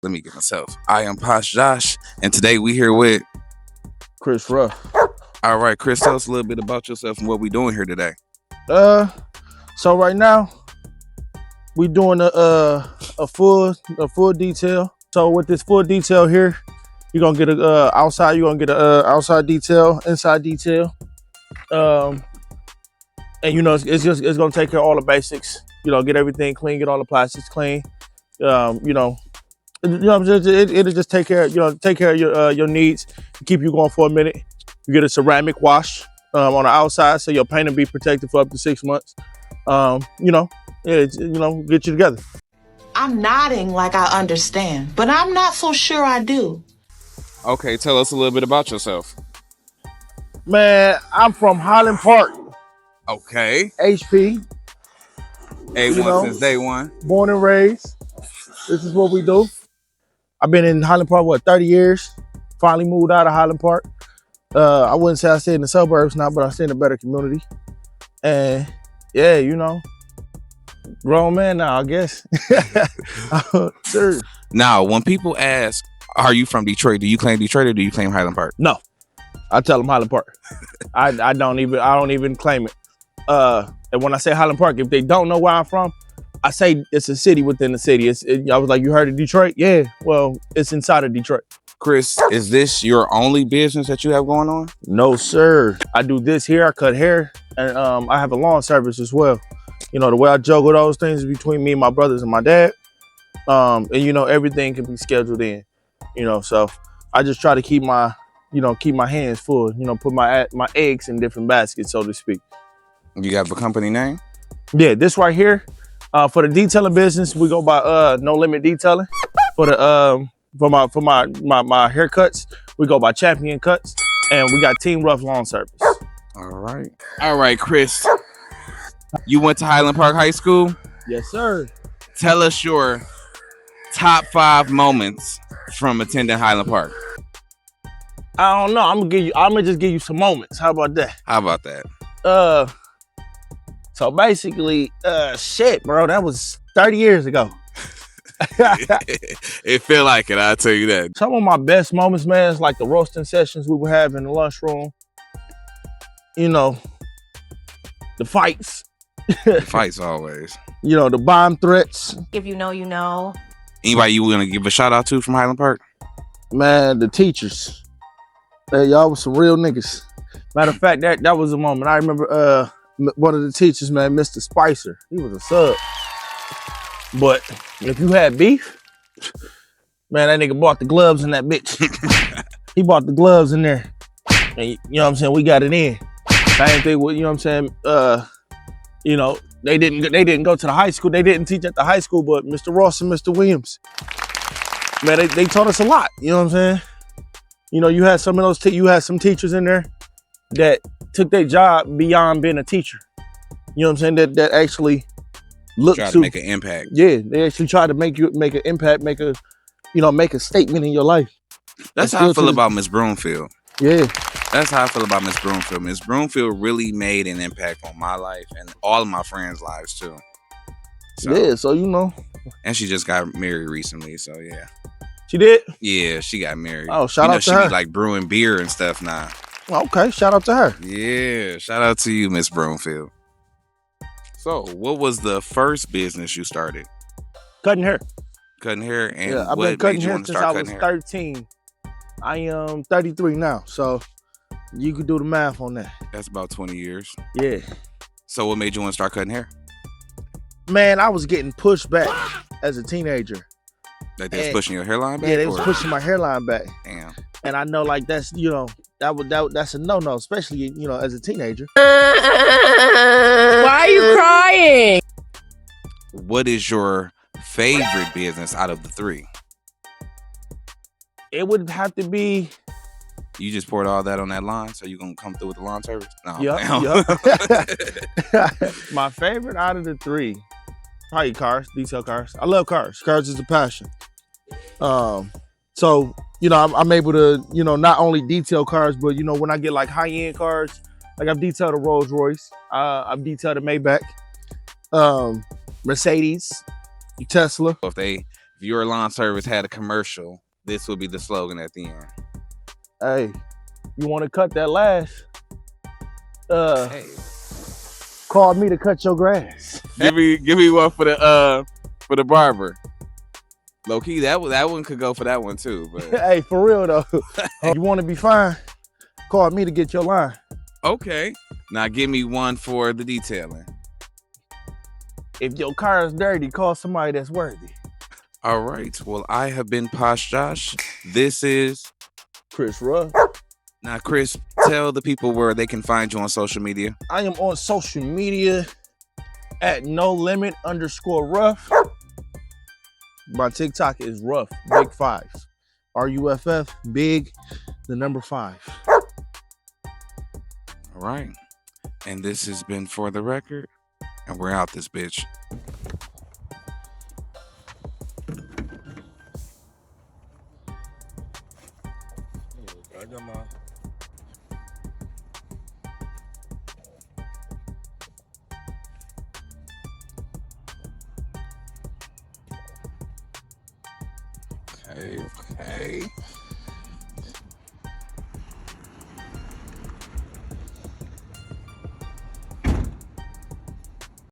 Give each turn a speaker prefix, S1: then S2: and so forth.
S1: Let me get myself. I am Posh Josh, and today we here with
S2: Chris Ruff.
S1: All right, Chris, tell us a little bit about yourself and what we doing here today.
S2: So right now we doing a full detail. So with this full detail here, you're gonna get a outside. You're gonna get a outside detail, inside detail, and you know it's gonna take care of all the basics. You know, get everything clean, get all the plastics clean. It'll just take care of your needs, keep you going for a minute. You get a ceramic wash on the outside, so your paint will be protected for up to 6 months. Get you together.
S3: I'm nodding like I understand, but I'm not so sure I do.
S1: Okay, tell us a little bit about yourself.
S2: Man, I'm from Highland Park.
S1: Okay.
S2: HP.
S1: A1 since day one.
S2: Born and raised. This is what we do. I've been in Highland Park, 30 years? Finally moved out of Highland Park. I wouldn't say I stay in the suburbs now, but I stay in a better community. And yeah, grown man now, I guess. Sure.
S1: Now, when people ask, are you from Detroit? Do you claim Detroit or do you claim Highland Park?
S2: No, I tell them Highland Park. I don't even claim it. And when I say Highland Park, if they don't know where I'm from, I say it's a city within the city. I was like, you heard of Detroit? Yeah, well, it's inside of Detroit.
S1: Chris, is this your only business that you have going on?
S2: No, sir. I do this here. I cut hair, and I have a lawn service as well. You know, the way I juggle those things is between me and my brothers and my dad. And everything can be scheduled in. So I just try to keep my hands full. Put my eggs in different baskets, so to speak.
S1: You have a company name?
S2: Yeah, this right here. For the detailing business, we go by No Limit Detailing. For the for my haircuts, we go by Champion Cuts, and we got Team Ruff Lawn Service.
S1: All right, Chris. You went to Highland Park High School?
S2: Yes, sir.
S1: Tell us your top 5 moments from attending Highland Park.
S2: I don't know. I'm gonna just give you some moments. How about that? So basically, bro, that was 30 years ago.
S1: It feel like it, I'll tell you that.
S2: Some of my best moments, man, is like the roasting sessions we would have in the lunchroom. The fights.
S1: The fights always.
S2: The bomb threats.
S4: If you know, you know.
S1: Anybody you want to give a shout out to from Highland Park?
S2: Man, the teachers. Hey, y'all was some real niggas. Matter of fact, that was a moment. I remember one of the teachers, man, Mr. Spicer. He was a sub. But if you had beef, man, that nigga bought the gloves in that bitch. He bought the gloves in there. And you know what I'm saying? We got it in. Same thing with, they didn't go to the high school. They didn't teach at the high school, but Mr. Ross and Mr. Williams, man, they taught us a lot. You know what I'm saying? You had some of those, you had some teachers in there that took their job beyond being a teacher. You know what I'm saying? That actually looked
S1: to make an impact.
S2: Yeah, they actually try to make an impact, make a statement in your life.
S1: That's how I feel about Miss Broomfield.
S2: Yeah.
S1: That's how I feel about Miss Broomfield. Miss Broomfield really made an impact on my life and all of my friends' lives too.
S2: So
S1: And she just got married recently, so yeah.
S2: She did?
S1: Yeah, she got married.
S2: Oh, shout out to her.
S1: She be like brewing beer and stuff now.
S2: Okay, shout out to her.
S1: Yeah, shout out to you, Miss Broomfield. So, what was the first business you started?
S2: Cutting hair.
S1: Cutting hair, and
S2: yeah, I've been cutting hair since I was 13. I am 33 now, so you could do the math on that.
S1: That's about 20 years.
S2: Yeah.
S1: So, what made you want to start cutting hair?
S2: Man, I was getting pushed back as a teenager.
S1: Like they was pushing your hairline back?
S2: Yeah, they was pushing my hairline back.
S1: Damn.
S2: And I know, like, that's that's a no-no, especially as a teenager.
S4: Why are you crying?
S1: What is your favorite business out of the 3?
S2: It would have to be.
S1: You just poured all that on that lawn, so you gonna come through with the lawn service? No.
S2: Yep. My favorite out of the 3, probably cars, detail cars. I love cars. Cars is a passion. So I'm able to not only detail cars, but when I get like high-end cars, like I've detailed a Rolls Royce, I've detailed a Maybach, Mercedes, Tesla.
S1: If your lawn service had a commercial, this would be the slogan at the end.
S2: Hey, you want to cut that lash?
S1: Hey.
S2: Call me to cut your grass.
S1: Give me one for the barber. Low key, that one could go for that one too. But
S2: Hey, for real though. You want to be fine? Call me to get your line.
S1: okay. Now give me one for the detailing.
S2: If your car is dirty, call somebody that's worthy.
S1: All right. Well, I have been Posh Josh. This is
S2: Chris Ruff.
S1: now, Chris. Tell the people where they can find you on social media.
S2: I am on social media at nolimit_Ruff. My TikTok is Ruff, big 5. RUFF, big, the number 5.
S1: All right. And this has been For the Record. And we're out this bitch.
S2: I got my...
S1: Okay.